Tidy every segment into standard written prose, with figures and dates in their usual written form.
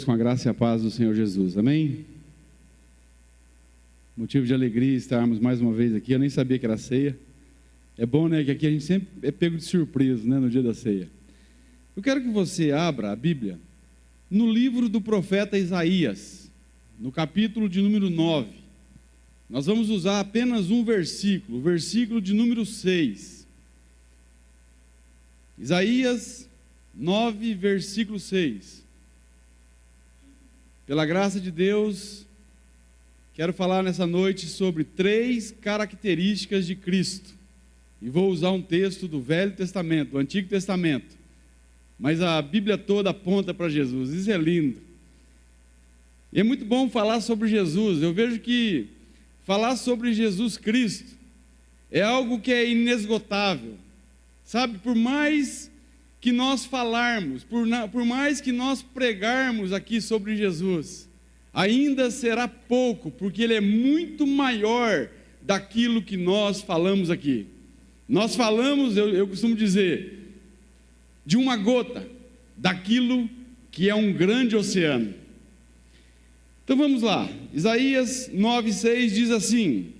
Com a graça e a paz do Senhor Jesus, amém? Motivo de alegria estarmos mais uma vez aqui. Eu nem sabia que era ceia. É bom, né, que aqui a gente sempre é pego de surpresa, né, no dia da ceia. Eu quero que você abra a Bíblia no livro do profeta Isaías, no capítulo de número 9. Nós vamos usar apenas um versículo, o versículo de número 6. Isaías 9, versículo 6. Pela graça de Deus, quero falar nessa noite sobre 3 características de Cristo. E vou usar um texto do Velho Testamento, do Antigo Testamento. Mas a Bíblia toda aponta para Jesus, isso é lindo. E é muito bom falar sobre Jesus. Eu vejo que falar sobre Jesus Cristo é algo que é inesgotável. Sabe, por mais que nós falarmos, por mais que nós pregarmos aqui sobre Jesus, ainda será pouco, porque Ele é muito maior daquilo que nós falamos aqui. Nós falamos, eu costumo dizer, de uma gota, daquilo que é um grande oceano. Então vamos lá, Isaías 9,6 diz assim: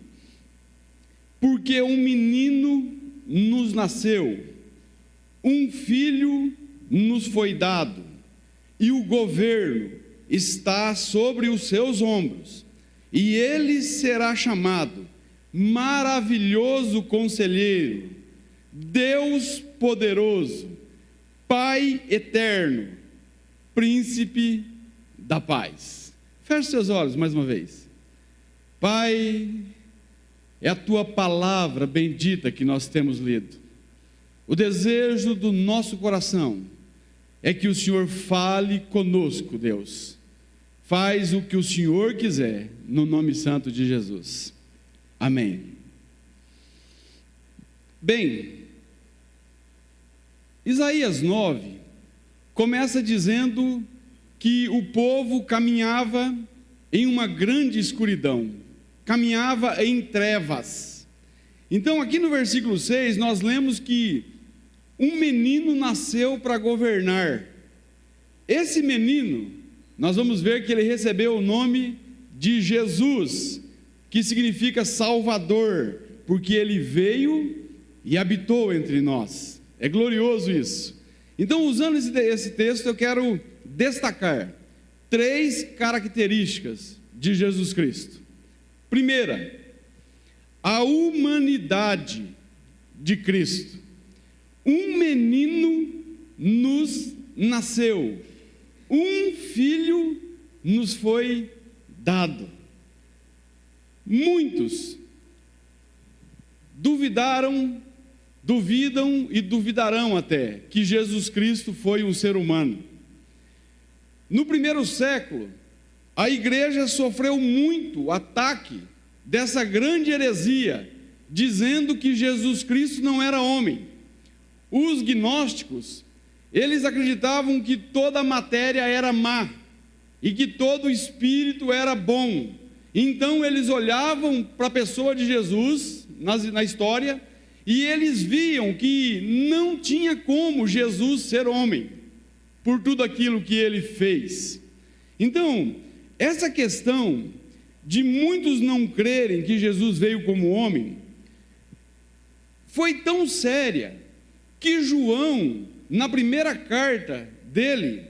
porque um menino nos nasceu, um filho nos foi dado, e o governo está sobre os seus ombros, e ele será chamado Maravilhoso Conselheiro, Deus Poderoso, Pai Eterno, Príncipe da Paz. Feche seus olhos mais uma vez. Pai, é a Tua palavra bendita que nós temos lido. O desejo do nosso coração é que o Senhor fale conosco, Deus. Faz o que o Senhor quiser, no nome santo de Jesus. Amém. Bem, Isaías 9 começa dizendo que o povo caminhava em uma grande escuridão, caminhava em trevas. Então aqui no versículo 6 nós lemos que um menino nasceu para governar. Esse menino, nós vamos ver que ele recebeu o nome de Jesus, que significa Salvador, porque ele veio e habitou entre nós. É glorioso isso. Então, usando esse texto, eu quero destacar 3 características de Jesus Cristo. Primeira, a humanidade de Cristo. Um menino nos nasceu, um filho nos foi dado. Muitos duvidam e duvidarão até que Jesus Cristo foi um ser humano. No primeiro século, a igreja sofreu muito ataque dessa grande heresia, dizendo que Jesus Cristo não era homem. Os gnósticos, eles acreditavam que toda a matéria era má e que todo o espírito era bom. Então eles olhavam para a pessoa de Jesus na história e eles viam que não tinha como Jesus ser homem, por tudo aquilo que ele fez. Então, essa questão de muitos não crerem que Jesus veio como homem foi tão séria que João, na primeira carta dele,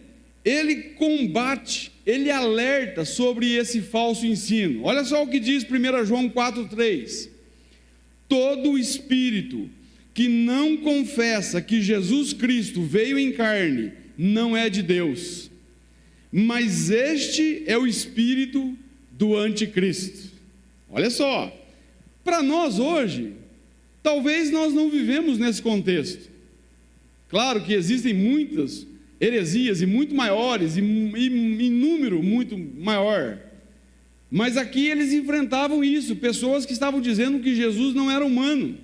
ele combate, ele alerta sobre esse falso ensino. Olha só o que diz 1 João 4,3: todo espírito que não confessa que Jesus Cristo veio em carne, não é de Deus, mas este é o espírito do anticristo. Olha só, para nós hoje, talvez nós não vivemos nesse contexto. Claro que existem muitas heresias e muito maiores, e em número muito maior, mas aqui eles enfrentavam isso, pessoas que estavam dizendo que Jesus não era humano.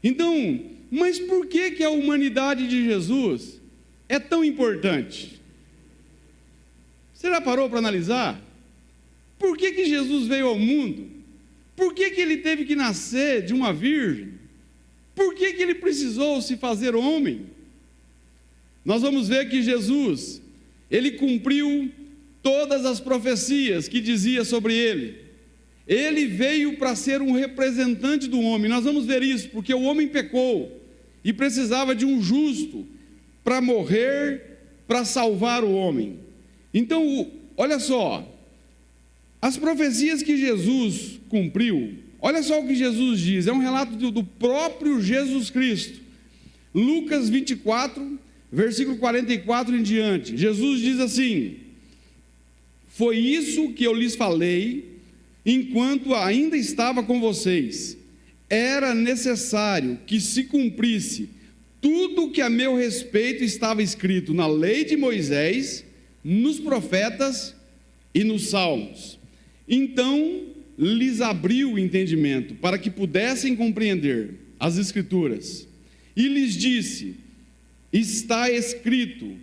Então, mas por que a humanidade de Jesus é tão importante? Você já parou para analisar? Por que Jesus veio ao mundo? Por que ele teve que nascer de uma virgem? Por que ele precisou se fazer homem? Nós vamos ver que Jesus, ele cumpriu todas as profecias que dizia sobre ele. Ele veio para ser um representante do homem. Nós vamos ver isso, porque o homem pecou e precisava de um justo para morrer, para salvar o homem. Então, olha só, as profecias que Jesus cumpriu, olha só o que Jesus diz, é um relato do próprio Jesus Cristo. Lucas 24, versículo 44 em diante, Jesus diz assim: foi isso que eu lhes falei enquanto ainda estava com vocês. Era necessário que se cumprisse tudo que a meu respeito estava escrito na lei de Moisés, nos profetas e nos salmos. Então lhes abriu o entendimento para que pudessem compreender as Escrituras, e lhes disse: está escrito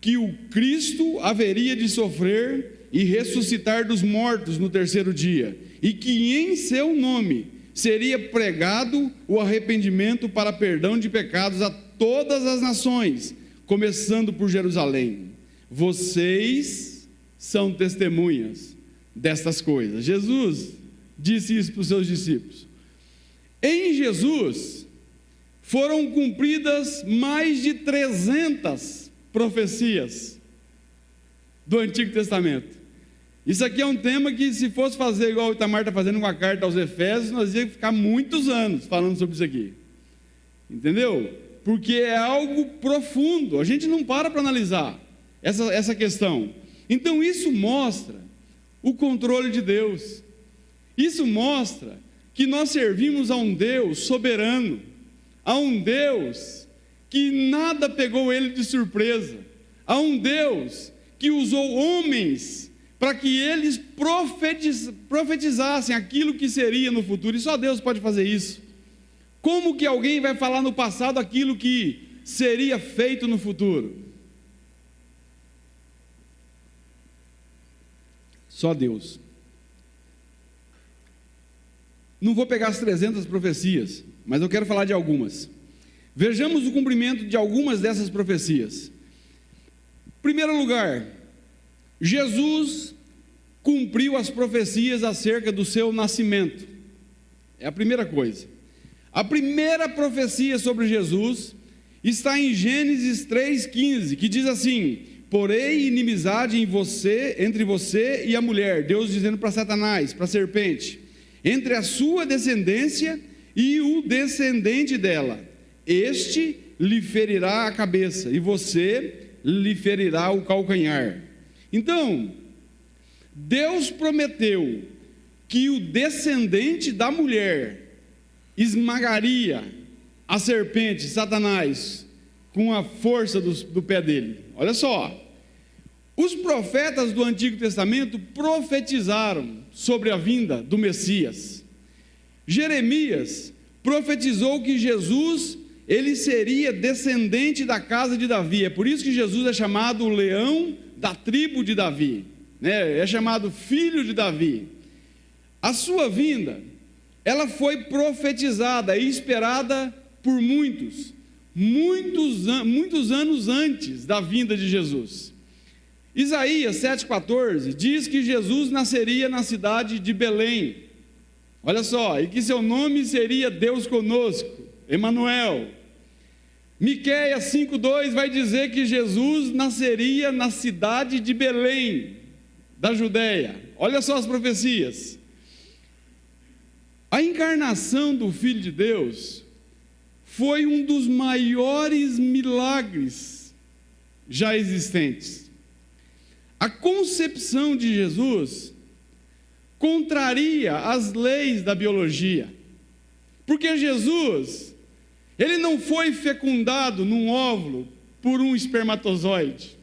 que o Cristo haveria de sofrer e ressuscitar dos mortos no terceiro dia, e que em seu nome seria pregado o arrependimento para perdão de pecados a todas as nações, começando por Jerusalém. Vocês são testemunhas destas coisas. Jesus disse isso para os seus discípulos. Em Jesus foram cumpridas mais de 300 profecias do Antigo Testamento. Isso aqui é um tema que, se fosse fazer igual o Itamar está fazendo com a carta aos Efésios, nós íamos ficar muitos anos falando sobre isso aqui, entendeu? Porque é algo profundo, a gente não para analisar essa questão. Então isso mostra o controle de Deus, isso mostra que nós servimos a um Deus soberano, a um Deus que nada pegou ele de surpresa, a um Deus que usou homens para que eles profetizassem aquilo que seria no futuro, e só Deus pode fazer isso. Como que alguém vai falar no passado aquilo que seria feito no futuro? Só Deus. Não vou pegar as 300 profecias, mas eu quero falar de algumas. Vejamos o cumprimento de algumas dessas profecias. Em primeiro lugar, Jesus cumpriu as profecias acerca do seu nascimento. É a primeira coisa. A primeira profecia sobre Jesus está em Gênesis 3,15, que diz assim: porém inimizade entre você e a mulher, Deus dizendo para Satanás, para a serpente, entre a sua descendência e o descendente dela, este lhe ferirá a cabeça, e você lhe ferirá o calcanhar. Então, Deus prometeu que o descendente da mulher esmagaria a serpente, Satanás, com a força do pé dele. Olha só, os profetas do Antigo Testamento profetizaram sobre a vinda do Messias. Jeremias profetizou que Jesus, ele seria descendente da casa de Davi. É por isso que Jesus é chamado o leão da tribo de Davi, né? É chamado filho de Davi. A sua vinda, ela foi profetizada e esperada por muitos anos antes da vinda de Jesus. Isaías 7,14 diz que Jesus nasceria na cidade de Belém, olha só, e que seu nome seria Deus conosco, Emanuel. Miqueias 5,2 vai dizer que Jesus nasceria na cidade de Belém, da Judéia. Olha só as profecias. A encarnação do Filho de Deus foi um dos maiores milagres já existentes. A concepção de Jesus contraria as leis da biologia, porque Jesus, ele não foi fecundado num óvulo por um espermatozoide.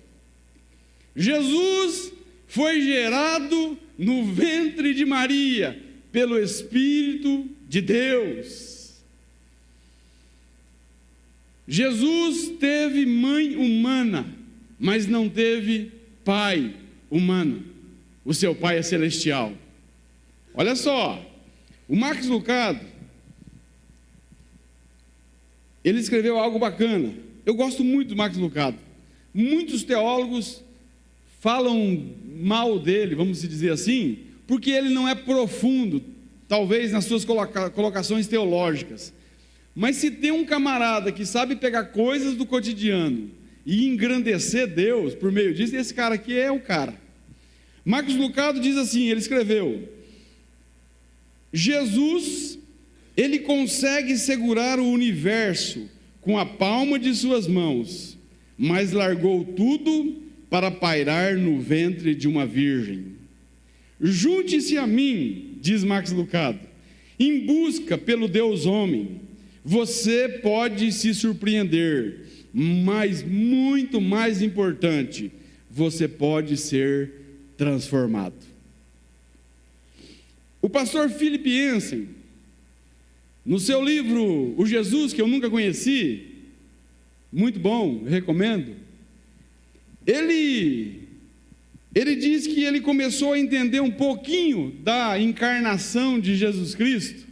Jesus foi gerado no ventre de Maria pelo Espírito de Deus. Jesus teve mãe humana, mas não teve pai humano. O seu pai é celestial. Olha só, o Max Lucado, ele escreveu algo bacana. Eu gosto muito do Max Lucado. Muitos teólogos falam mal dele, vamos dizer assim, porque ele não é profundo, talvez nas suas colocações teológicas. Mas se tem um camarada que sabe pegar coisas do cotidiano e engrandecer Deus por meio disso, esse cara aqui é o cara. Marcos Lucado diz assim, ele escreveu: Jesus, ele consegue segurar o universo com a palma de suas mãos, mas largou tudo para pairar no ventre de uma virgem. Junte-se a mim, diz Marcos Lucado, em busca pelo Deus homem. Você pode se surpreender, mas muito mais importante, você pode ser transformado. O pastor Philip Yancey, no seu livro O Jesus que eu nunca conheci, muito bom, recomendo, ele diz que ele começou a entender um pouquinho da encarnação de Jesus Cristo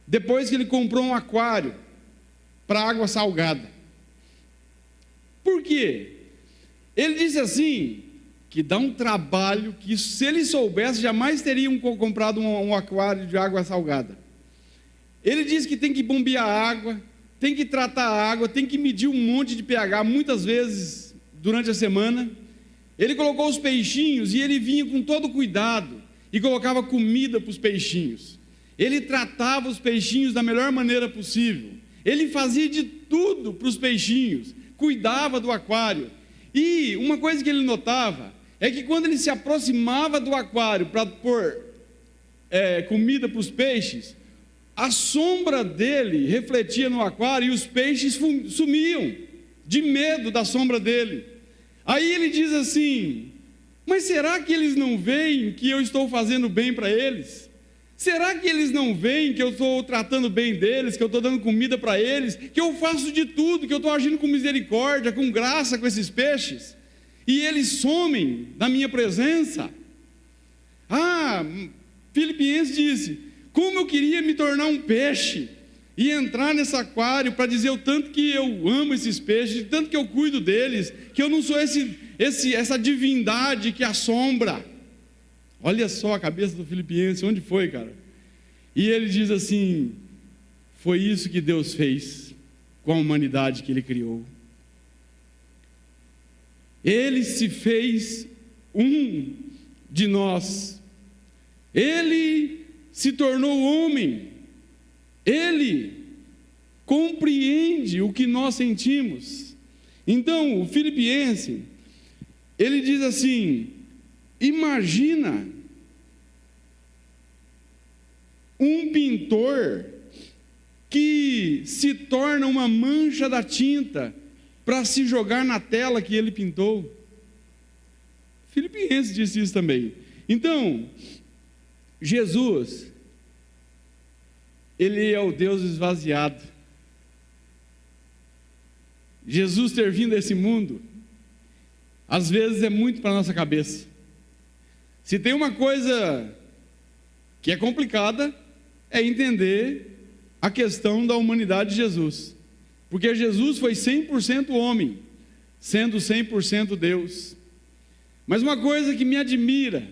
depois que ele comprou um aquário para água salgada. Por quê? Ele disse assim, que dá um trabalho que se ele soubesse, jamais teriam comprado um aquário de água salgada. Ele diz que tem que bombear a água, tem que tratar a água, tem que medir um monte de pH, muitas vezes durante a semana. Ele colocou os peixinhos e ele vinha com todo cuidado e colocava comida para os peixinhos. Ele tratava os peixinhos da melhor maneira possível. Ele fazia de tudo para os peixinhos, cuidava do aquário. E uma coisa que ele notava é que quando ele se aproximava do aquário para pôr comida para os peixes, a sombra dele refletia no aquário e os peixes sumiam de medo da sombra dele. Aí ele diz assim: mas será que eles não veem que eu estou fazendo bem para eles? Será que eles não veem que eu estou tratando bem deles, que eu estou dando comida para eles, que eu faço de tudo, que eu estou agindo com misericórdia, com graça com esses peixes? E eles somem da minha presença? Philip Yancey disse: como eu queria me tornar um peixe e entrar nesse aquário para dizer o tanto que eu amo esses peixes, o tanto que eu cuido deles, que eu não sou essa divindade que assombra. Olha só a cabeça do Philip Yancey, onde foi, cara? E ele diz assim: foi isso que Deus fez com a humanidade que Ele criou. Ele se fez um de nós. Ele se tornou homem. Ele compreende o que nós sentimos. Então, o Philip Yancey, ele diz assim: imagina um pintor que se torna uma mancha da tinta para se jogar na tela que ele pintou. Philip Yancey disse isso também. Então, Jesus, Ele é o Deus esvaziado. Jesus ter vindo a esse mundo, às vezes é muito para a nossa cabeça. Se tem uma coisa que é complicada, é entender a questão da humanidade de Jesus. Porque Jesus foi 100% homem, sendo 100% Deus. Mas uma coisa que me admira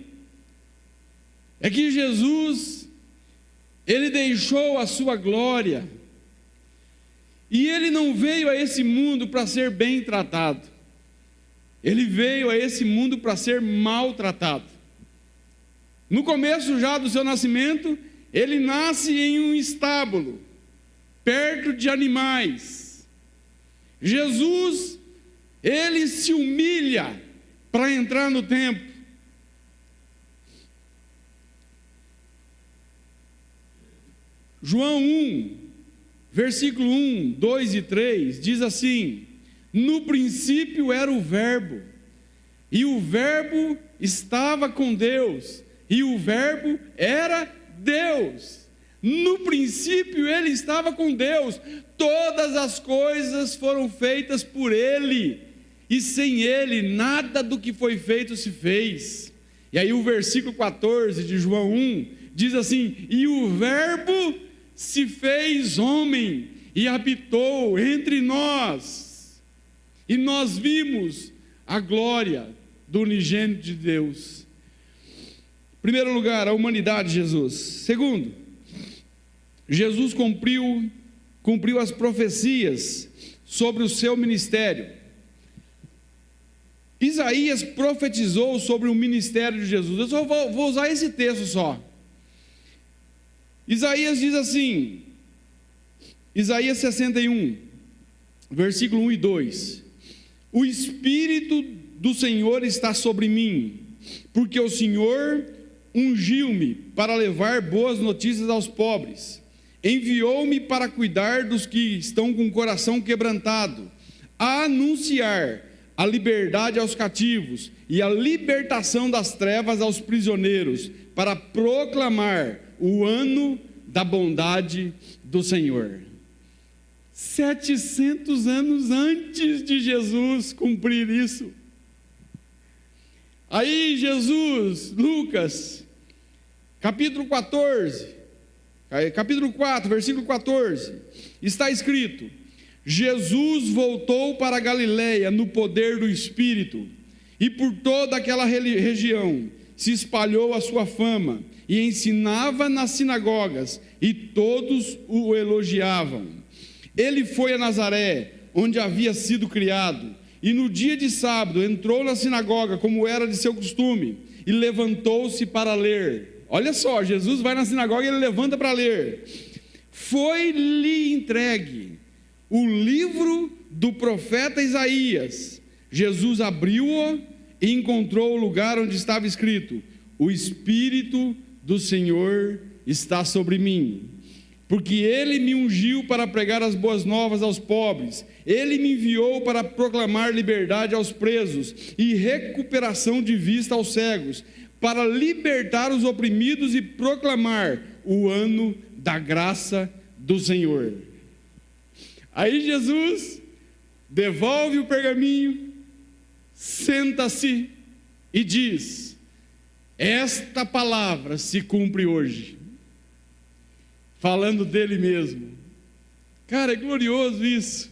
é que Jesus, Ele deixou a sua glória, e Ele não veio a esse mundo para ser bem tratado. Ele veio a esse mundo para ser maltratado. No começo já do seu nascimento, Ele nasce em um estábulo, perto de animais. Jesus, Ele se humilha para entrar no templo. João 1, versículo 1, 2 e 3, diz assim: no princípio era o Verbo, e o Verbo estava com Deus, e o Verbo era Deus. No princípio Ele estava com Deus, todas as coisas foram feitas por Ele, e sem Ele nada do que foi feito se fez. E aí o versículo 14 de João 1 diz assim: e o Verbo se fez homem e habitou entre nós, e nós vimos a glória do unigênito de Deus. Em primeiro lugar, a humanidade de Jesus. Segundo, Jesus cumpriu as profecias sobre o seu ministério. Isaías profetizou sobre o ministério de Jesus. Eu só vou usar esse texto só. Isaías diz assim, Isaías 61, versículo 1 e 2: o Espírito do Senhor está sobre mim, porque o Senhor ungiu-me para levar boas notícias aos pobres, enviou-me para cuidar dos que estão com o coração quebrantado, a anunciar a liberdade aos cativos e a libertação das trevas aos prisioneiros, para proclamar o ano da bondade do Senhor. 700 anos antes de Jesus cumprir isso. Aí Jesus, Lucas, capítulo 4, versículo 14, está escrito: Jesus voltou para a Galileia no poder do Espírito, e por toda aquela região se espalhou a sua fama, e ensinava nas sinagogas, e todos o elogiavam. Ele foi a Nazaré, onde havia sido criado, e no dia de sábado entrou na sinagoga, como era de seu costume, e levantou-se para ler. Olha só, Jesus vai na sinagoga e ele levanta para ler. Foi-lhe entregue o livro do profeta Isaías. Jesus abriu-o e encontrou o lugar onde estava escrito: o Espírito do Senhor está sobre mim, porque Ele me ungiu para pregar as boas novas aos pobres. Ele me enviou para proclamar liberdade aos presos e recuperação de vista aos cegos, para libertar os oprimidos e proclamar o ano da graça do Senhor. Aí Jesus devolve o pergaminho, senta-se e diz: esta palavra se cumpre hoje. Falando dele mesmo. Cara, é glorioso isso.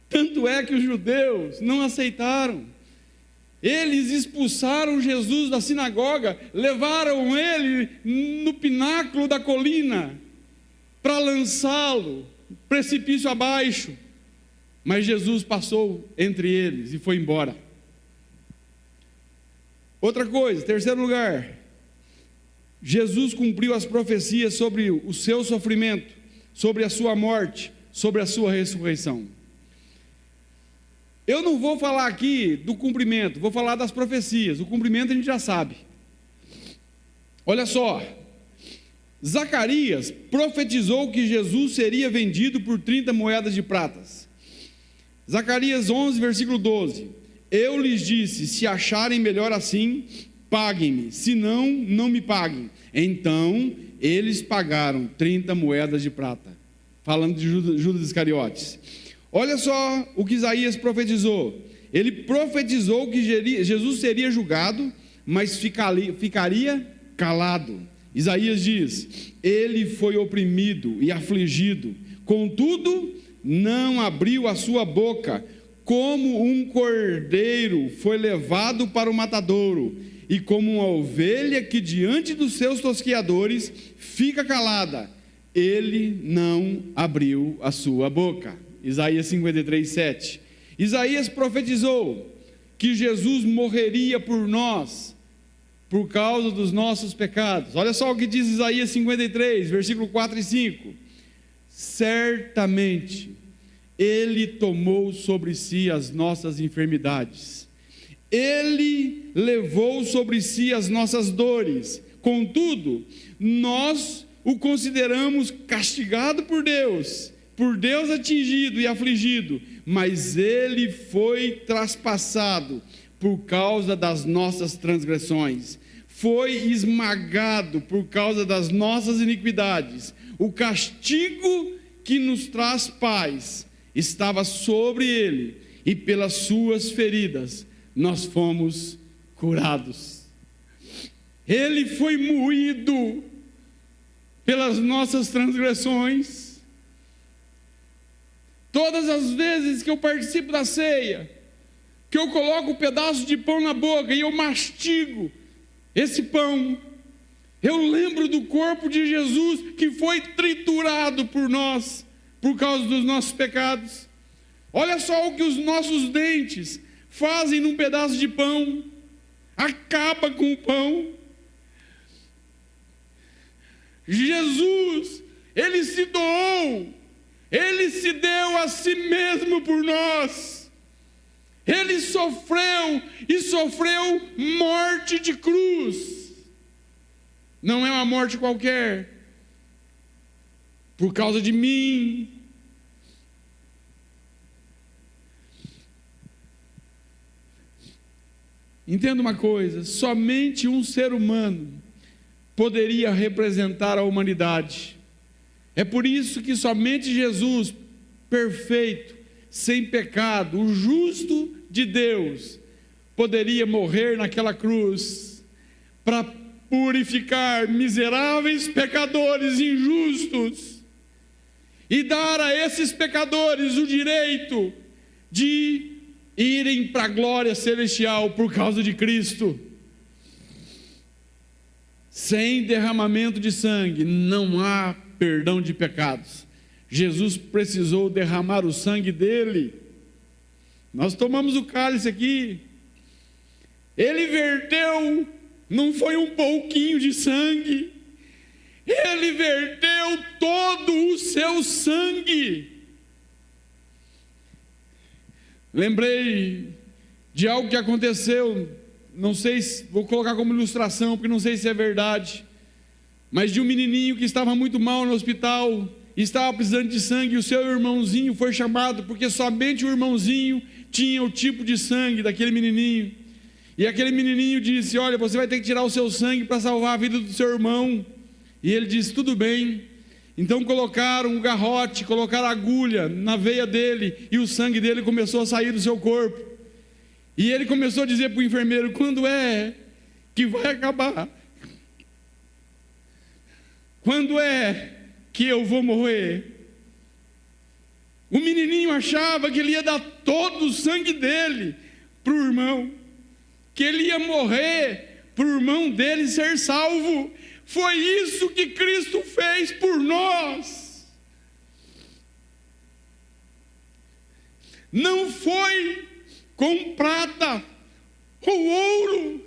Tanto é que os judeus não aceitaram. Eles expulsaram Jesus da sinagoga, levaram ele no pináculo da colina para lançá-lo precipício abaixo. Mas Jesus passou entre eles e foi embora. Outra coisa, terceiro lugar, Jesus cumpriu as profecias sobre o seu sofrimento, sobre a sua morte, sobre a sua ressurreição. Eu não vou falar aqui do cumprimento, vou falar das profecias. O cumprimento a gente já sabe. Olha só, Zacarias profetizou que Jesus seria vendido por 30 moedas de pratas. Zacarias 11, versículo 12: eu lhes disse, se acharem melhor assim, paguem-me, se não, não me paguem. Então eles pagaram 30 moedas de prata. Falando de Judas Iscariotes. Olha só o que Isaías profetizou. Ele profetizou que Jesus seria julgado, mas ficaria calado. Isaías diz: ele foi oprimido e afligido, contudo não abriu a sua boca. Como um cordeiro foi levado para o matadouro, e como uma ovelha que diante dos seus tosqueadores fica calada, ele não abriu a sua boca. Isaías 53, 7. Isaías profetizou que Jesus morreria por nós, por causa dos nossos pecados. Olha só o que diz Isaías 53, versículo 4 e 5. Certamente Ele tomou sobre si as nossas enfermidades, Ele levou sobre si as nossas dores, contudo, nós o consideramos castigado por Deus atingido e afligido, mas Ele foi traspassado por causa das nossas transgressões, foi esmagado por causa das nossas iniquidades. O castigo que nos traz paz estava sobre Ele, e pelas suas feridas nós fomos curados. Ele foi moído pelas nossas transgressões. Todas as vezes que eu participo da ceia, que que eu coloco um pedaço de pão na boca e eu mastigo esse pão, eu lembro do corpo de Jesus que foi triturado por nós, por causa dos nossos pecados. Olha só o que os nossos dentes fazem num pedaço de pão, acaba com o pão. Jesus, Ele se doou, Ele se deu a si mesmo por nós. Ele sofreu e sofreu morte de cruz. Não é uma morte qualquer, por causa de mim. Entenda uma coisa, somente um ser humano poderia representar a humanidade. É por isso que somente Jesus, perfeito, sem pecado, o justo de Deus, poderia morrer naquela cruz, para purificar miseráveis pecadores injustos, e dar a esses pecadores o direito de irem para a glória celestial por causa de Cristo. Sem derramamento de sangue não há perdão de pecados. Jesus precisou derramar o sangue dele. Nós tomamos o cálice aqui, ele verteu, não foi um pouquinho de sangue, ele verteu todo o seu sangue. Lembrei de algo que aconteceu, não sei se vou colocar como ilustração, porque não sei se é verdade, mas de um menininho que estava muito mal no hospital, e estava precisando de sangue, e o seu irmãozinho foi chamado, porque somente o irmãozinho tinha o tipo de sangue daquele menininho, e aquele menininho disse: olha, você vai ter que tirar o seu sangue para salvar a vida do seu irmão. E ele disse: tudo bem. Então colocaram um garrote, colocaram agulha na veia dele, e o sangue dele começou a sair do seu corpo. E ele começou a dizer para o enfermeiro: quando é que vai acabar? Quando é que eu vou morrer? O menininho achava que ele ia dar todo o sangue dele para o irmão, que ele ia morrer para o irmão dele ser salvo. Foi isso que Cristo fez por nós. Não foi com prata ou ouro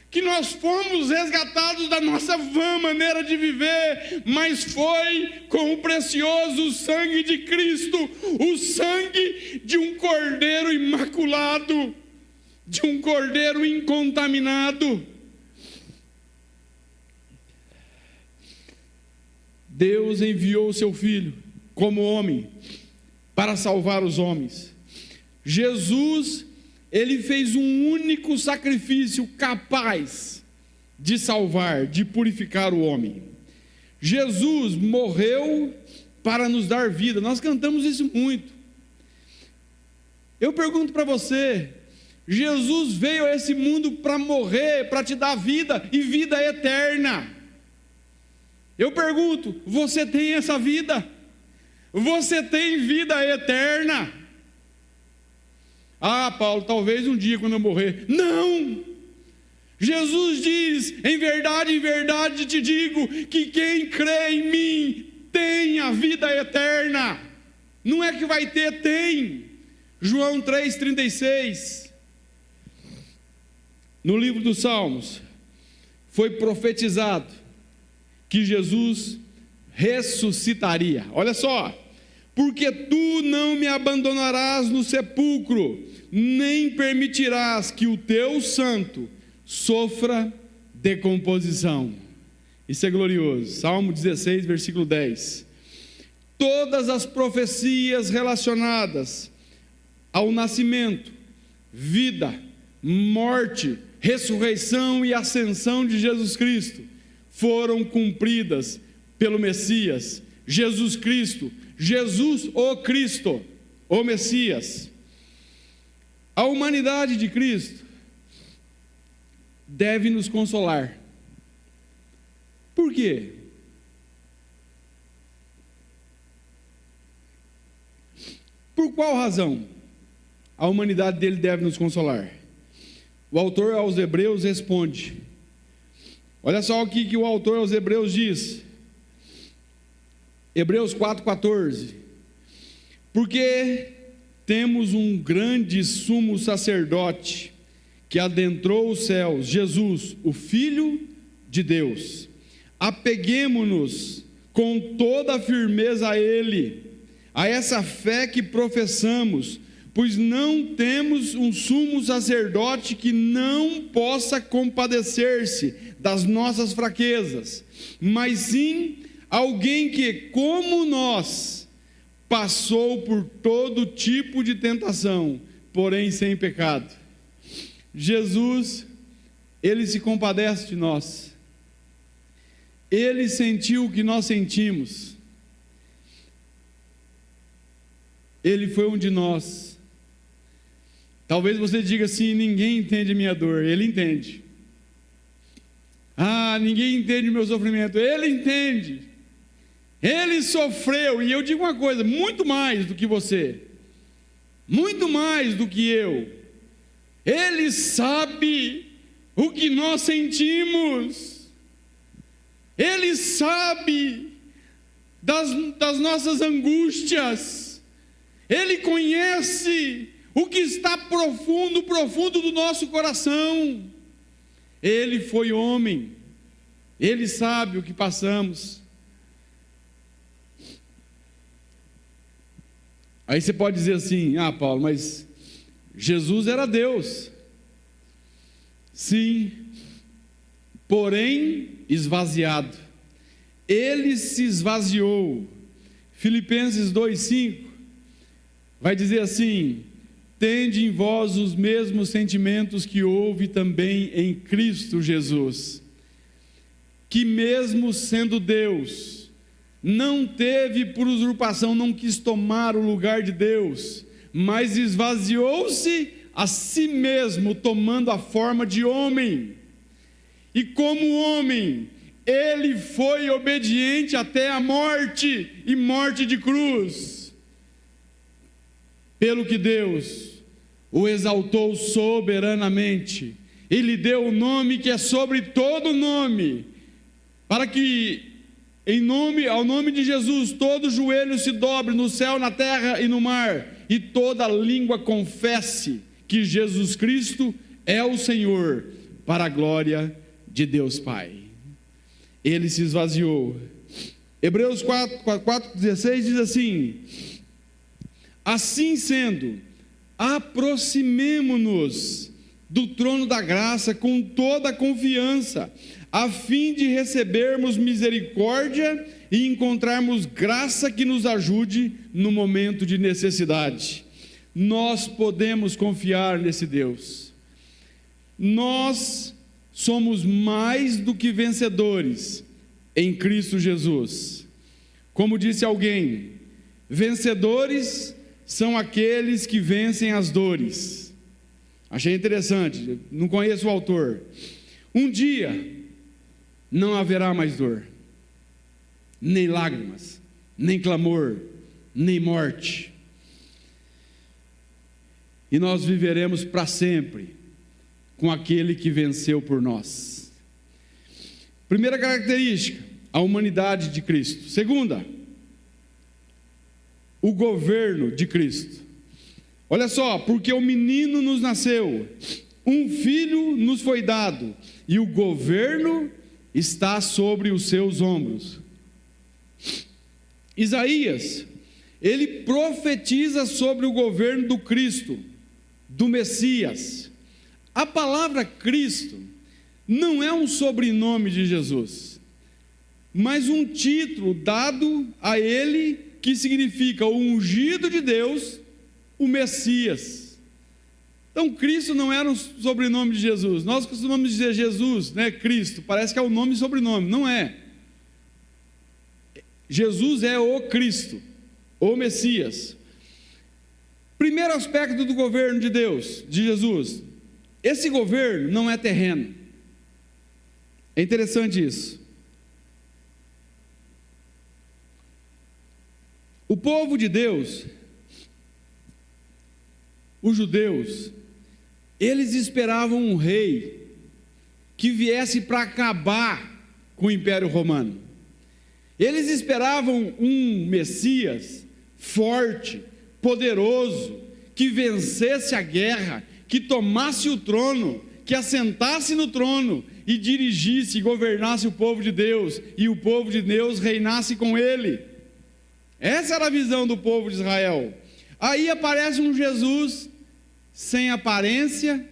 que nós fomos resgatados da nossa vã maneira de viver, mas foi com o precioso sangue de Cristo, o sangue de um cordeiro imaculado, de um cordeiro incontaminado. Deus enviou o seu Filho como homem para salvar os homens. Jesus, ele fez um único sacrifício capaz de salvar, de purificar o homem. Jesus morreu para nos dar vida. Nós cantamos isso muito. Eu pergunto para você: Jesus veio a esse mundo para morrer, para te dar vida e vida eterna. Eu pergunto: você tem essa vida? Você tem vida eterna? Ah, Paulo, talvez um dia quando eu morrer. Não! Jesus diz: em verdade te digo, que quem crê em mim tem a vida eterna. Não é que vai ter, tem. João 3,36. No livro dos Salmos, foi profetizado que Jesus ressuscitaria. Olha só: porque tu não me abandonarás no sepulcro, nem permitirás que o teu santo sofra decomposição. Isso é glorioso. Salmo 16, versículo 10. Todas as profecias relacionadas ao nascimento, vida, morte, ressurreição e ascensão de Jesus Cristo foram cumpridas pelo Messias, Jesus Cristo, Jesus o Cristo, o Messias. A humanidade de Cristo deve nos consolar. Por quê? Por qual razão? a humanidade dele deve nos consolar? O autor aos Hebreus responde. Olha só o que o autor aos Hebreus diz. Hebreus 4,14. Porque temos um grande sumo sacerdote que adentrou os céus, Jesus, o Filho de Deus. Apeguemo-nos com toda a firmeza a Ele, a essa fé que professamos, pois não temos um sumo sacerdote que não possa compadecer-se das nossas fraquezas, mas sim alguém que, como nós, passou por todo tipo de tentação, porém sem pecado. Jesus, Ele se compadece de nós. Ele sentiu o que nós sentimos. Ele foi um de nós. Talvez você diga assim: ninguém entende a minha dor. Ele entende. Ah, ninguém entende o meu sofrimento. Ele entende. Ele sofreu, e eu digo uma coisa: muito mais do que você, muito mais do que eu. Ele sabe o que nós sentimos. Ele sabe das nossas angústias. Ele conhece o que está profundo do nosso coração. Ele foi homem. Ele sabe o que passamos. Aí você pode dizer assim: ah, Paulo, mas Jesus era Deus. Sim, porém esvaziado. Ele se esvaziou. Filipenses 2,5 vai dizer assim: tende em vós os mesmos sentimentos que houve também em Cristo Jesus, que mesmo sendo Deus, não teve por usurpação, não quis tomar o lugar de Deus, mas esvaziou-se a si mesmo, tomando a forma de homem. E como homem, ele foi obediente até a morte, e morte de cruz. Pelo que Deus o exaltou soberanamente, e lhe deu o nome que é sobre todo nome, para que ao nome de Jesus todo joelho se dobre no céu, na terra e no mar, e toda língua confesse que Jesus Cristo é o Senhor, para a glória de Deus Pai. Ele se esvaziou. Hebreus 4,16 diz assim: assim sendo, aproximemo-nos do trono da graça com toda a confiança, a fim de recebermos misericórdia e encontrarmos graça que nos ajude no momento de necessidade. Nós podemos confiar nesse Deus. Nós somos mais do que vencedores em Cristo Jesus. Como disse alguém, vencedores são aqueles que vencem as dores. Achei interessante, não conheço o autor. Um dia não haverá mais dor, nem lágrimas, nem clamor, nem morte. E nós viveremos para sempre com aquele que venceu por nós. Primeira característica, a humanidade de Cristo. Segunda, o governo de Cristo. Olha só, porque o menino nos nasceu, um filho nos foi dado, e o governo está sobre os seus ombros. Isaías, ele profetiza sobre o governo do Cristo, do Messias. A palavra Cristo não é um sobrenome de Jesus, mas um título dado a ele que significa o ungido de Deus, o Messias. Então Cristo não era um sobrenome de Jesus. Nós costumamos dizer Jesus, né? Cristo, parece que é o nome e sobrenome, não é. Jesus é o Cristo, o Messias. Primeiro aspecto do governo de Deus, de Jesus: esse governo não é terreno. É interessante isso. O povo de Deus os judeus, eles esperavam um rei que viesse para acabar com o Império Romano. Eles esperavam um Messias forte, poderoso, que vencesse a guerra, que tomasse o trono, que assentasse no trono e dirigisse e governasse o povo de Deus, e o povo de Deus reinasse com ele. Essa era a visão do povo de Israel. Aí aparece um Jesus sem aparência,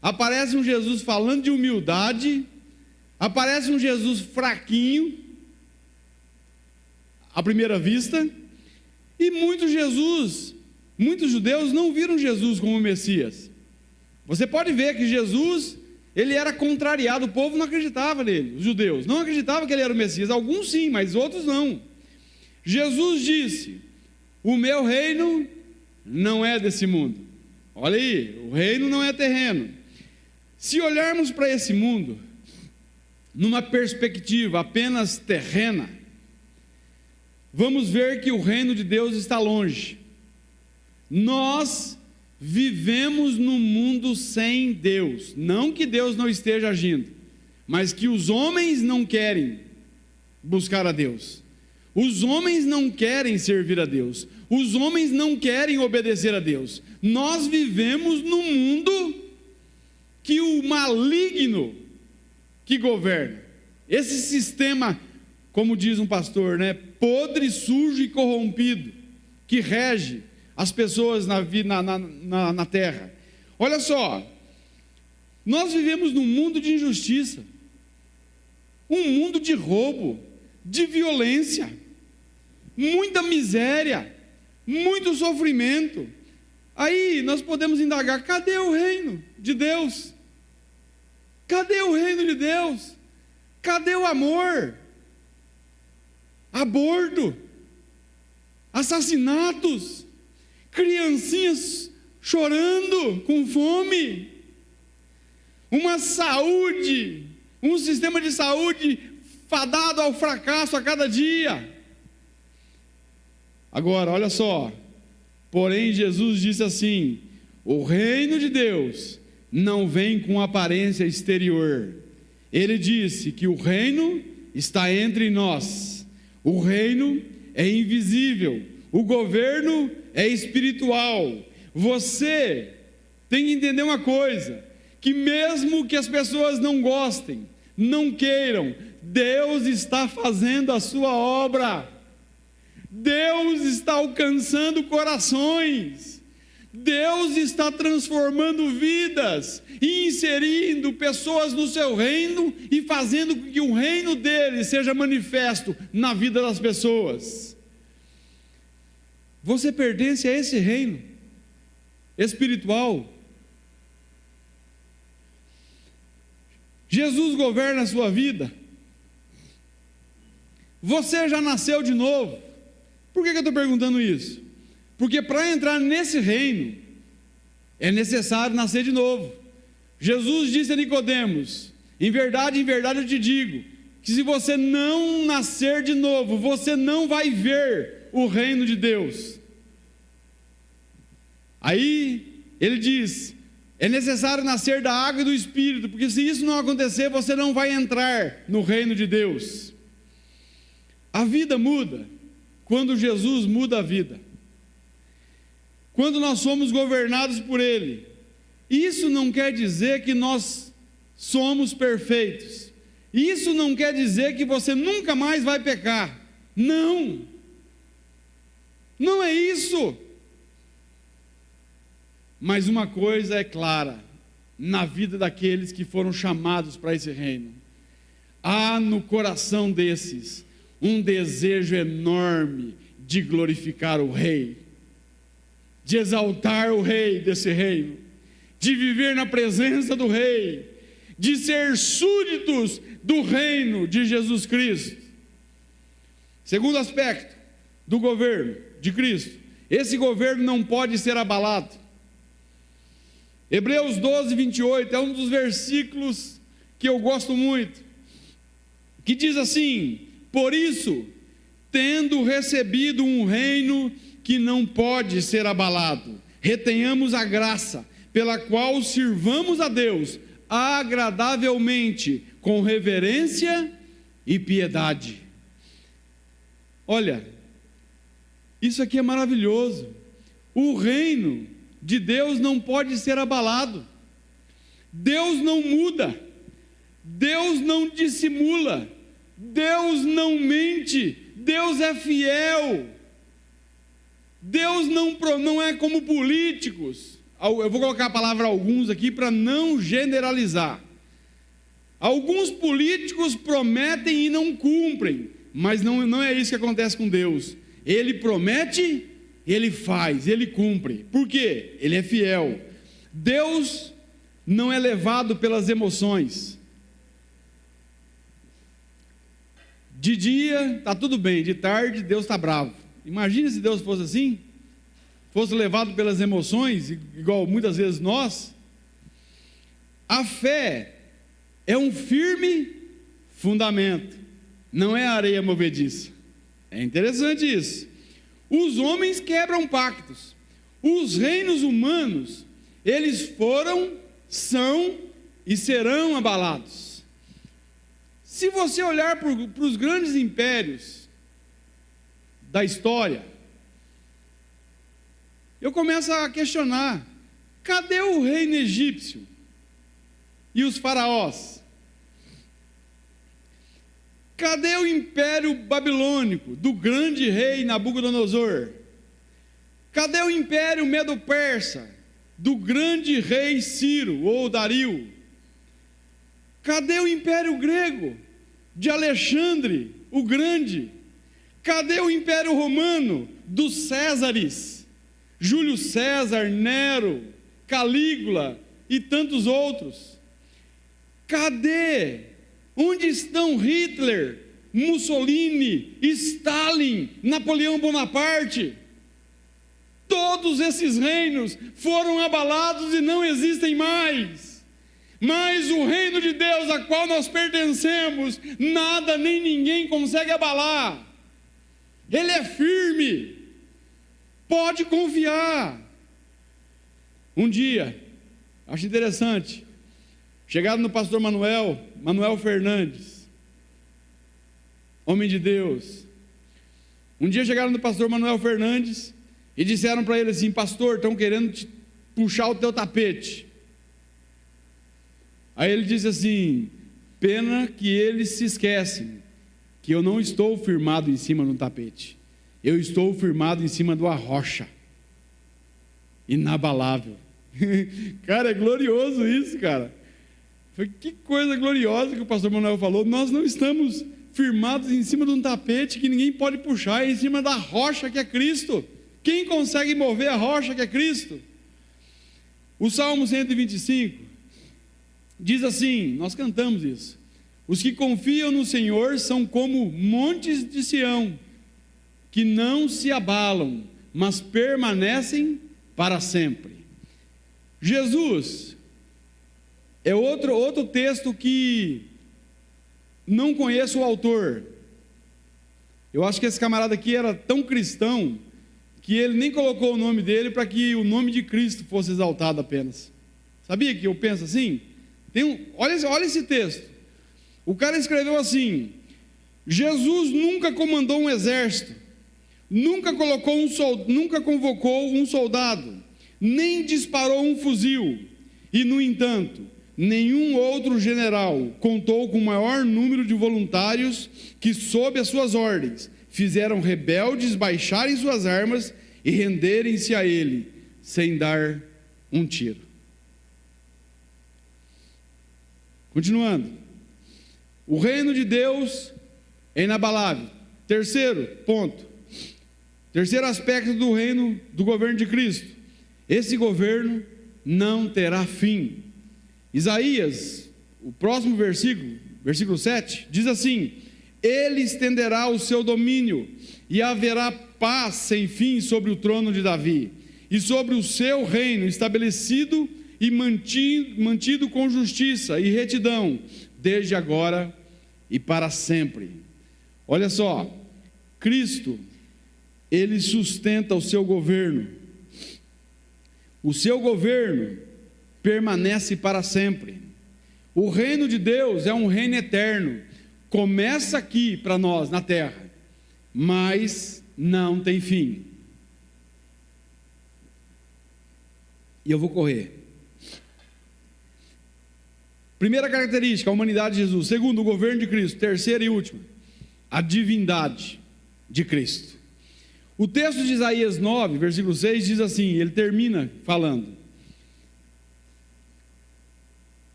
aparece um Jesus falando de humildade, aparece um Jesus fraquinho, à primeira vista, e muitos judeus não viram Jesus como Messias. Você pode ver que Jesus, ele era contrariado, o povo não acreditava nele, os judeus não acreditavam que ele era o Messias, alguns sim, mas outros não. Jesus disse: o meu reino não é desse mundo. Olha aí, o reino não é terreno. Se olharmos para esse mundo numa perspectiva apenas terrena, vamos ver que o reino de Deus está longe. Nós vivemos num mundo sem Deus, não que Deus não esteja agindo, mas que os homens não querem buscar a Deus, os homens não querem servir a Deus, os homens não querem obedecer a Deus. Nós vivemos num mundo que o maligno que governa, esse sistema, como diz um pastor, podre, sujo e corrompido, que rege as pessoas na terra. Olha só, nós vivemos num mundo de injustiça, um mundo de roubo, de violência, muita miséria, muito sofrimento. Aí nós podemos indagar: cadê o reino de Deus? Cadê o reino de Deus? Cadê o amor? Aborto, assassinatos, criancinhas chorando com fome, uma saúde, um sistema de saúde fadado ao fracasso a cada dia. Agora, olha só, porém Jesus disse assim: o reino de Deus não vem com aparência exterior. Ele disse que o reino está entre nós. O reino é invisível, o governo é espiritual. Você tem que entender uma coisa, que mesmo que as pessoas não gostem, não queiram, Deus está fazendo a sua obra. Deus está alcançando corações, Deus está transformando vidas e inserindo pessoas no seu reino e fazendo com que o reino dele seja manifesto na vida das pessoas. Você pertence a esse reino espiritual. Jesus governa a sua vida. Você já nasceu de novo. Por que eu estou perguntando isso? Porque para entrar nesse reino é necessário nascer de novo. Jesus disse a Nicodemos: em verdade eu te digo, que se você não nascer de novo, você não vai ver o reino de Deus. Aí ele diz: é necessário nascer da água e do Espírito, porque se isso não acontecer, você não vai entrar no reino de Deus. A vida muda quando Jesus muda a vida, quando nós somos governados por Ele. Isso não quer dizer que nós somos perfeitos, isso não quer dizer que você nunca mais vai pecar. Não é isso. Mas uma coisa é clara na vida daqueles que foram chamados para esse reino: há no coração desses um desejo enorme de glorificar o Rei, de exaltar o Rei desse reino, de viver na presença do Rei, de ser súditos do reino de Jesus Cristo. Segundo aspecto do governo de Cristo: esse governo não pode ser abalado. Hebreus 12, 28 é um dos versículos que eu gosto muito, que diz assim: por isso, tendo recebido um reino que não pode ser abalado, retenhamos a graça, pela qual sirvamos a Deus agradavelmente, com reverência e piedade. Olha, isso aqui é maravilhoso. O reino de Deus não pode ser abalado. Deus não muda, Deus não dissimula, Deus não mente, Deus é fiel. Deus não é como políticos. Eu vou colocar a palavra alguns aqui para não generalizar. Alguns políticos prometem e não cumprem, mas não é isso que acontece com Deus. Ele promete, ele faz, ele cumpre. Por quê? Ele é fiel. Deus não é levado pelas emoções. De dia está tudo bem, de tarde Deus está bravo. Imagina se Deus fosse assim, fosse levado pelas emoções, igual muitas vezes nós. A fé é um firme fundamento, não é areia movediça. É interessante isso. Os homens quebram pactos, os reinos humanos, eles foram, são e serão abalados. Se você olhar para os grandes impérios da história, eu começo a questionar: cadê o reino egípcio e os faraós? Cadê o império babilônico do grande rei Nabucodonosor? Cadê o império medo-persa do grande rei Ciro ou Dario? Cadê o império grego de Alexandre o Grande? Cadê o império romano dos Césares, Júlio César, Nero, Calígula e tantos outros? Cadê? Onde estão Hitler, Mussolini, Stalin, Napoleão Bonaparte? Todos esses reinos foram abalados e não existem mais. Mas o reino de Deus a qual nós pertencemos, nada nem ninguém consegue abalar. Ele é firme, pode confiar. Um dia, acho interessante, chegaram no pastor Manuel Fernandes, homem de Deus. Um dia chegaram no pastor Manuel Fernandes e disseram para ele assim: pastor, estão querendo puxar o teu tapete. Aí ele disse assim: pena que eles se esquecem que eu não estou firmado em cima do tapete, eu estou firmado em cima de uma rocha inabalável. Cara, é glorioso isso, cara. Que coisa gloriosa que o pastor Manuel falou. Nós não estamos firmados em cima de um tapete que ninguém pode puxar, é em cima da rocha que é Cristo. Quem consegue mover a rocha que é Cristo? O Salmo 125 diz assim, nós cantamos isso: os que confiam no Senhor são como montes de Sião, que não se abalam, mas permanecem para sempre. Jesus é outro texto que não conheço o autor. Eu acho que esse camarada aqui era tão cristão que ele nem colocou o nome dele para que o nome de Cristo fosse exaltado apenas. Sabia que eu penso assim? Olha esse texto. O cara escreveu assim: Jesus nunca comandou um exército, nunca convocou um soldado, nem disparou um fuzil, e no entanto, nenhum outro general contou com o maior número de voluntários que, sob as suas ordens, fizeram rebeldes baixarem suas armas e renderem-se a ele, sem dar um tiro. Continuando, o reino de Deus é inabalável. Terceiro ponto, terceiro aspecto do reino, do governo de Cristo: esse governo não terá fim. Isaías, o próximo versículo 7, diz assim: ele estenderá o seu domínio, e haverá paz sem fim sobre o trono de Davi, e sobre o seu reino, estabelecido e mantido com justiça e retidão, desde agora e para sempre. Olha só, Cristo, ele sustenta o seu governo. O seu governo permanece para sempre. O reino de Deus é um reino eterno. Começa aqui para nós na terra, mas não tem fim. E eu vou correr. Primeira característica, a humanidade de Jesus. Segundo, o governo de Cristo. Terceira e última, a divindade de Cristo. O texto de Isaías 9, versículo 6 diz assim, ele termina falando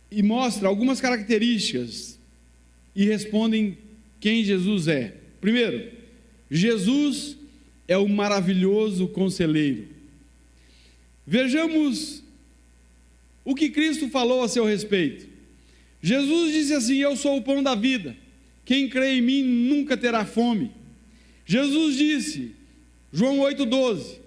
e mostra algumas características e respondem quem Jesus é. Primeiro, Jesus é o maravilhoso conselheiro. Vejamos o que Cristo falou a seu respeito. Jesus disse assim: eu sou o pão da vida, quem crê em mim nunca terá fome. Jesus disse, João 8,12,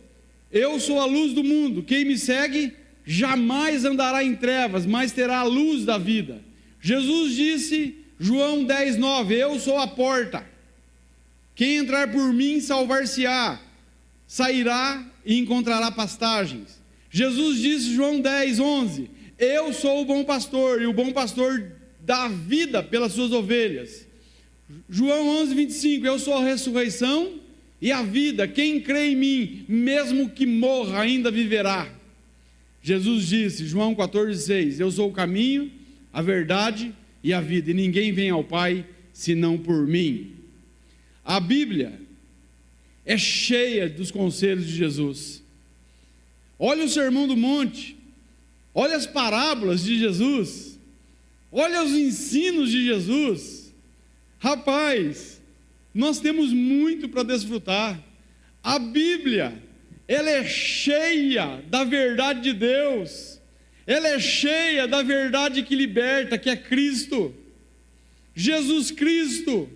eu sou a luz do mundo, quem me segue jamais andará em trevas, mas terá a luz da vida. Jesus disse, João 10,9, eu sou a porta, quem entrar por mim salvar-se-á, sairá e encontrará pastagens. Jesus disse, João 10,11, eu sou o bom pastor, e o bom pastor dá vida pelas suas ovelhas. João 11,25, eu sou a ressurreição e a vida, quem crê em mim, mesmo que morra, ainda viverá. Jesus disse, João 14,6, eu sou o caminho, a verdade e a vida, e ninguém vem ao Pai, senão por mim. A Bíblia é cheia dos conselhos de Jesus. Olha o Sermão do Monte, olha as parábolas de Jesus, olha os ensinos de Jesus. Rapaz, nós temos muito para desfrutar. A Bíblia, ela é cheia da verdade de Deus, ela é cheia da verdade que liberta, que é Cristo, Jesus Cristo.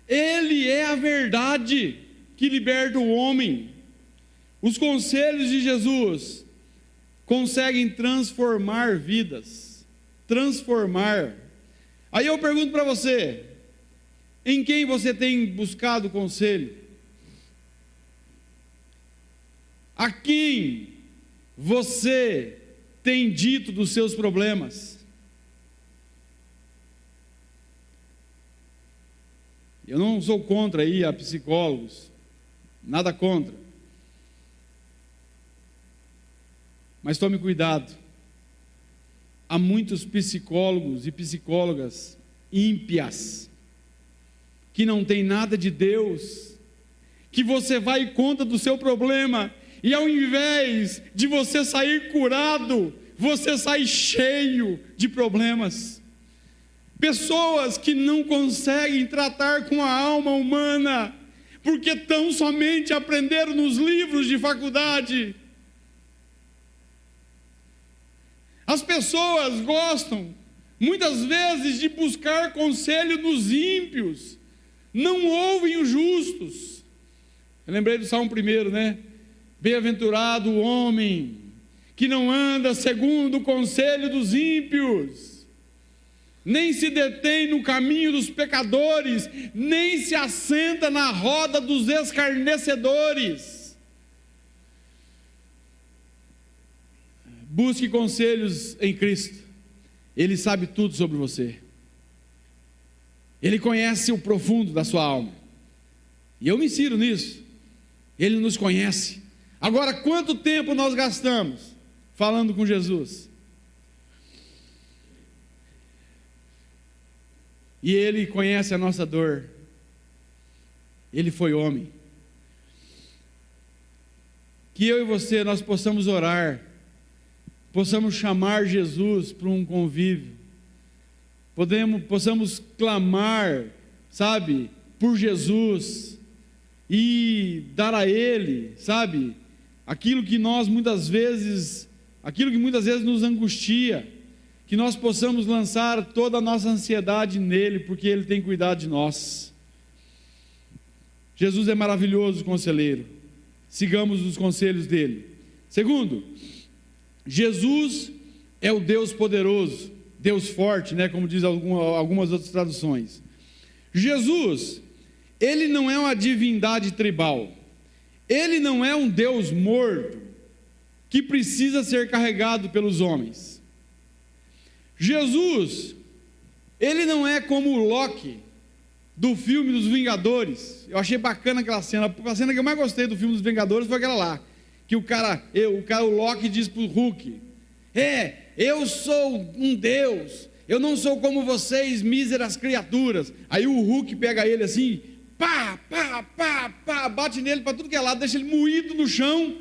Ele é a verdade que liberta o homem. Os conselhos de Jesus conseguem transformar vidas, transformar. Aí eu pergunto para você, em quem você tem buscado conselho? A quem você tem dito dos seus problemas? Eu não sou contra aí a psicólogos, nada contra. Mas tome cuidado. Há muitos psicólogos e psicólogas ímpias, que não tem nada de Deus, que você vai e conta do seu problema, e ao invés de você sair curado, você sai cheio de problemas. Pessoas que não conseguem tratar com a alma humana, porque tão somente aprenderam nos livros de faculdade. As pessoas gostam, muitas vezes, de buscar conselho dos ímpios, não ouvem os justos. Eu lembrei do Salmo 1, né? Bem-aventurado o homem que não anda segundo o conselho dos ímpios, nem se detém no caminho dos pecadores, nem se assenta na roda dos escarnecedores. Busque conselhos em Cristo. Ele sabe tudo sobre você. Ele conhece o profundo da sua alma. E eu me insiro nisso. Ele nos conhece. Agora, quanto tempo nós gastamos falando com Jesus? E Ele conhece a nossa dor. Ele foi homem. Que eu e você, nós possamos orar, possamos chamar Jesus para um convívio, possamos clamar, sabe, por Jesus, e dar a Ele, sabe, aquilo que muitas vezes nos angustia, que nós possamos lançar toda a nossa ansiedade nele, porque Ele tem cuidado de nós. Jesus é maravilhoso conselheiro, sigamos os conselhos dele. Segundo, Jesus é o Deus poderoso, Deus forte, né, como diz algumas outras traduções. Jesus, Ele não é uma divindade tribal, Ele não é um Deus morto, que precisa ser carregado pelos homens. Jesus, ele não é como o Loki do filme dos Vingadores. Eu achei bacana aquela cena. A cena que eu mais gostei do filme dos Vingadores foi aquela lá, que o Loki diz para o Hulk: eu sou um Deus, eu não sou como vocês, míseras criaturas. Aí o Hulk pega ele assim, pá, bate nele para tudo que é lado, deixa ele moído no chão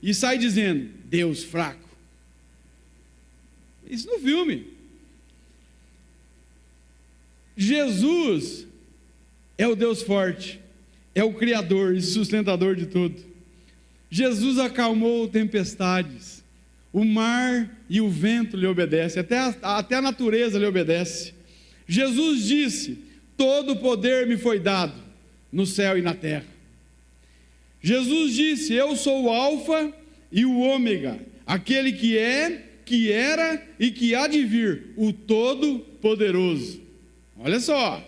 e sai dizendo: Deus fraco. Isso no filme. Jesus é o Deus forte, é o Criador e sustentador de tudo. Jesus acalmou tempestades, o mar e o vento lhe obedecem, até a natureza lhe obedece. Jesus disse: todo poder me foi dado no céu e na terra. Jesus disse: eu sou o Alfa e o Ômega, aquele que é, que era e que há de vir, o Todo-Poderoso. Olha só,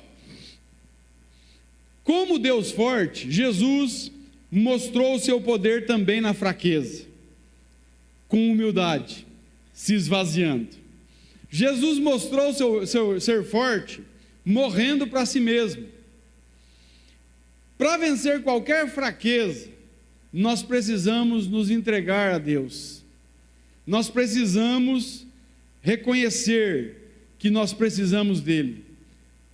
como Deus forte, Jesus mostrou o seu poder também na fraqueza, com humildade, se esvaziando. Jesus mostrou seu ser forte, morrendo para si mesmo. Para vencer qualquer fraqueza, nós precisamos nos entregar a Deus. Nós precisamos reconhecer que nós precisamos dEle.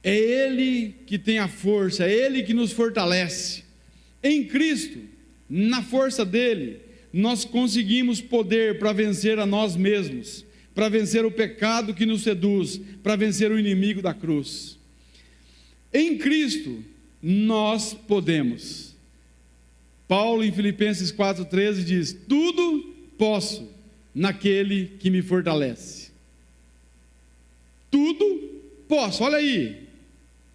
É Ele que tem a força, é Ele que nos fortalece. Em Cristo, na força dEle, nós conseguimos poder para vencer a nós mesmos, para vencer o pecado que nos seduz, para vencer o inimigo da cruz. Em Cristo, nós podemos. Paulo, em Filipenses 4,13, diz: tudo posso naquele que me fortalece. Tudo posso, olha aí,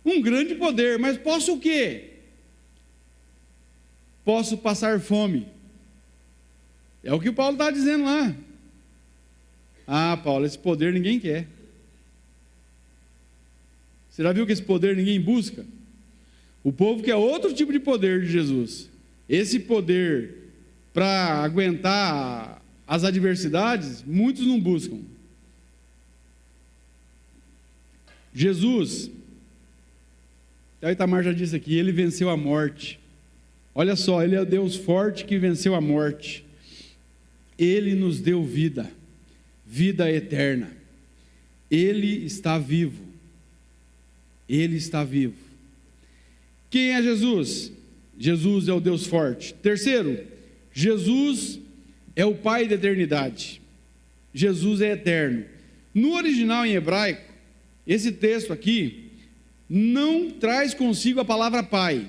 um grande poder, mas posso o quê? Posso passar fome. É o que o Paulo está dizendo lá. Ah, Paulo, esse poder ninguém quer. Você já viu que esse poder ninguém busca? O povo quer outro tipo de poder de Jesus. Esse poder para aguentar as adversidades, muitos não buscam. Jesus, a Itamar já disse aqui, ele venceu a morte. Olha só, ele é o Deus forte que venceu a morte. Ele nos deu vida, vida eterna. Ele está vivo. Ele está vivo. Quem é Jesus? Jesus é o Deus forte. Terceiro, Jesus é o Pai da eternidade. Jesus é eterno. No original em hebraico, esse texto aqui não traz consigo a palavra Pai.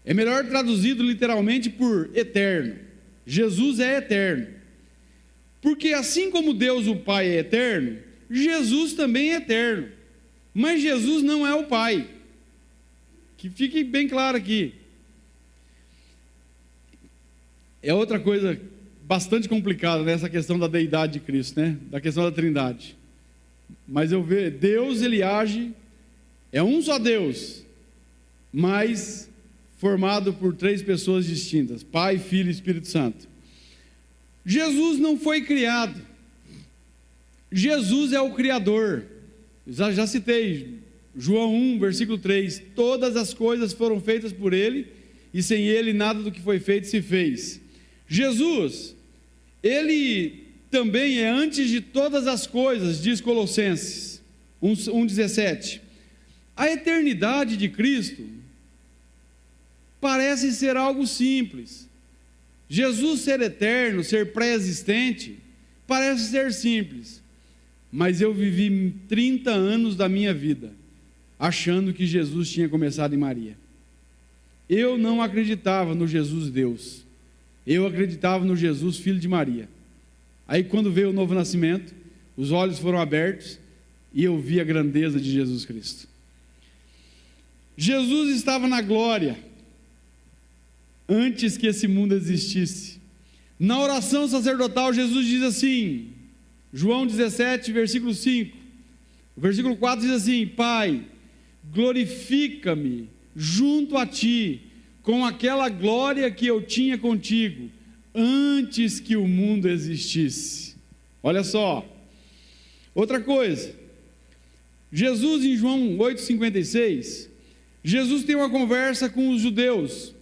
É melhor traduzido literalmente por eterno. Jesus é eterno. Porque assim como Deus o Pai é eterno, Jesus também é eterno. Mas Jesus não é o Pai. Que fique bem claro aqui. É outra coisa bastante complicada nessa questão da deidade de Cristo, né? Da questão da Trindade. Mas eu vejo, Deus, ele age, é um só Deus, mas formado por três pessoas distintas: Pai, Filho e Espírito Santo. Jesus não foi criado. Jesus é o Criador. Já citei João 1, versículo 3: todas as coisas foram feitas por Ele, e sem Ele nada do que foi feito se fez. Jesus, Ele também é antes de todas as coisas, diz Colossenses 1,17. A eternidade de Cristo parece ser algo simples. Jesus ser eterno, ser pré-existente, parece ser simples. Mas eu vivi 30 anos da minha vida achando que Jesus tinha começado em Maria. Eu não acreditava no Jesus Deus. Eu acreditava no Jesus filho de Maria. Aí quando veio o novo nascimento, os olhos foram abertos e eu vi a grandeza de Jesus Cristo. Jesus estava na glória antes que esse mundo existisse. Na oração sacerdotal, Jesus diz assim, João 17, versículo 5, o versículo 4 diz assim: Pai, glorifica-me junto a Ti, com aquela glória que eu tinha contigo, antes que o mundo existisse. Olha só, outra coisa, Jesus em João 8,56, Jesus tem uma conversa com os judeus,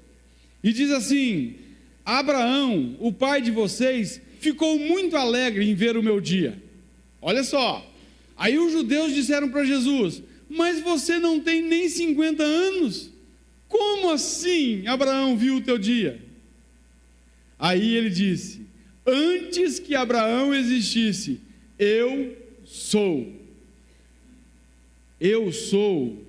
e diz assim: Abraão, o pai de vocês, ficou muito alegre em ver o meu dia. Olha só, aí os judeus disseram para Jesus: mas você não tem nem 50 anos, como assim Abraão viu o teu dia? Aí ele disse: antes que Abraão existisse, eu sou. Eu sou,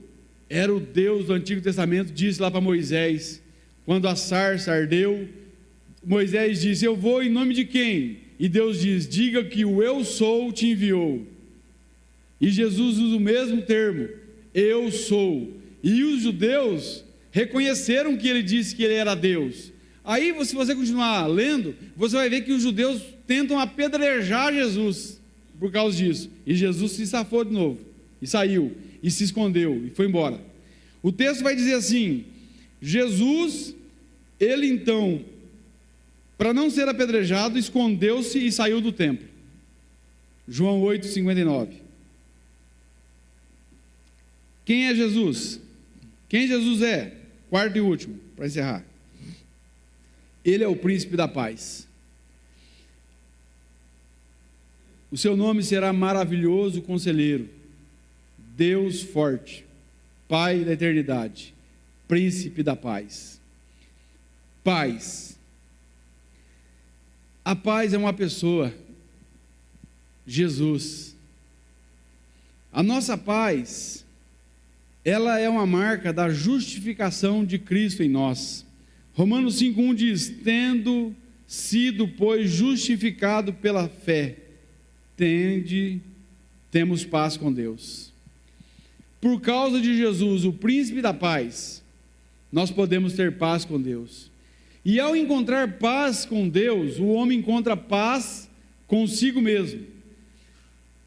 era o Deus do Antigo Testamento, disse lá para Moisés, quando a sarça ardeu, Moisés disse: eu vou em nome de quem? E Deus diz: diga que o eu sou te enviou. E Jesus usa o mesmo termo, eu sou. E os judeus reconheceram que ele disse que ele era Deus. Aí, se você continuar lendo, você vai ver que os judeus tentam apedrejar Jesus por causa disso. E Jesus se safou de novo, e saiu, e se escondeu, e foi embora. O texto vai dizer assim: Jesus, ele então, para não ser apedrejado, escondeu-se e saiu do templo. João 8,59. Quem é Jesus? Quem Jesus é? Quarto e último, para encerrar. Ele é o príncipe da paz. O seu nome será maravilhoso conselheiro, Deus forte, Pai da eternidade, príncipe da paz. Paz. A paz é uma pessoa, Jesus. A nossa paz, ela é uma marca da justificação de Cristo em nós. Romanos 5,1 diz: tendo sido, pois, justificado pela fé, temos paz com Deus. Por causa de Jesus, o príncipe da paz, nós podemos ter paz com Deus. E ao encontrar paz com Deus, o homem encontra paz consigo mesmo.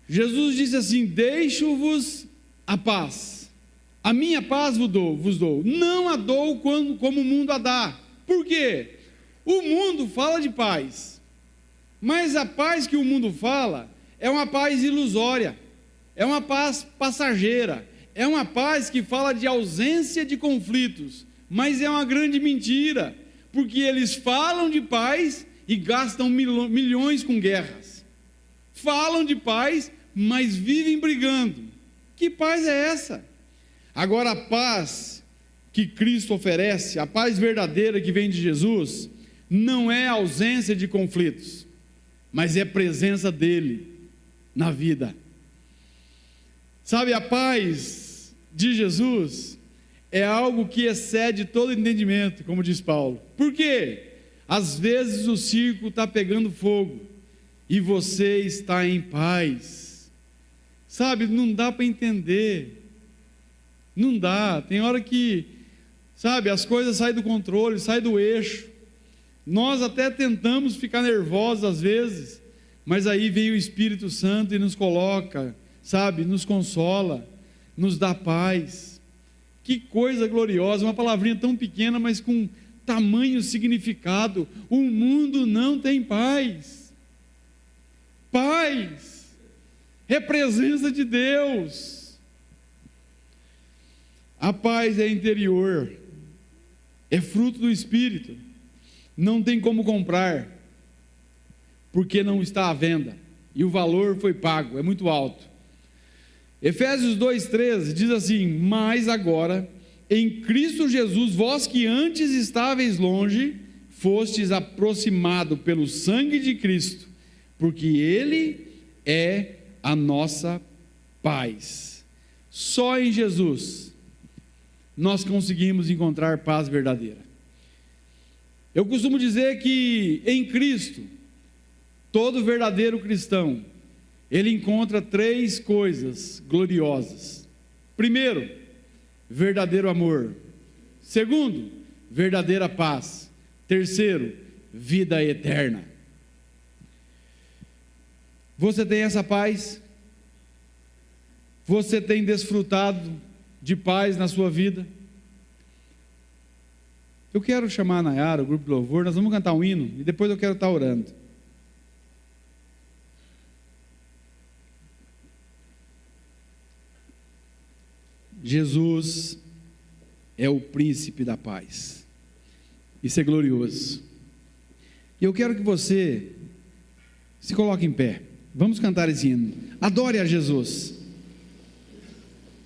Jesus disse assim: deixo-vos a paz, a minha paz vos dou, não a dou como o mundo a dá. Por quê? O mundo fala de paz, mas a paz que o mundo fala é uma paz ilusória, é uma paz passageira, é uma paz que fala de ausência de conflitos, mas é uma grande mentira, porque eles falam de paz e gastam milhões com guerras. Falam de paz, mas vivem brigando. Que paz é essa? Agora, a paz que Cristo oferece, a paz verdadeira que vem de Jesus, não é ausência de conflitos, mas é presença dele na vida. Sabe, a paz de Jesus é algo que excede todo entendimento, como diz Paulo. Por quê? Às vezes o circo está pegando fogo e você está em paz. Sabe, não dá para entender. Não dá, tem hora que, sabe, as coisas saem do controle, saem do eixo. Nós até tentamos ficar nervosos às vezes, mas aí vem o Espírito Santo e nos coloca, sabe, nos consola, nos dá paz. Que coisa gloriosa, uma palavrinha tão pequena, mas com tamanho significado. O mundo não tem paz. Paz é presença de Deus. A paz é interior, é fruto do Espírito, não tem como comprar, porque não está à venda, e o valor foi pago, é muito alto. Efésios 2,13 diz assim: mas agora, em Cristo Jesus, vós que antes estáveis longe, fostes aproximados pelo sangue de Cristo, porque Ele é a nossa paz. Só em Jesus nós conseguimos encontrar paz verdadeira. Eu costumo dizer que em Cristo, todo verdadeiro cristão, ele encontra 3 coisas gloriosas. Primeiro, verdadeiro amor. Segundo, verdadeira paz. Terceiro, vida eterna. Você tem essa paz? Você tem desfrutado de paz na sua vida? Eu quero chamar a Nayara, o grupo de louvor, nós vamos cantar um hino e depois eu quero estar orando. Jesus é o príncipe da paz. Isso é glorioso. E eu quero que você se coloque em pé. Vamos cantar esse hino. Adore a Jesus.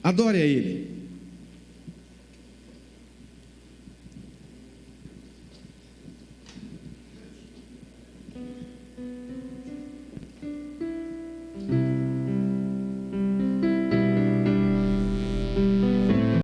Adore a Ele.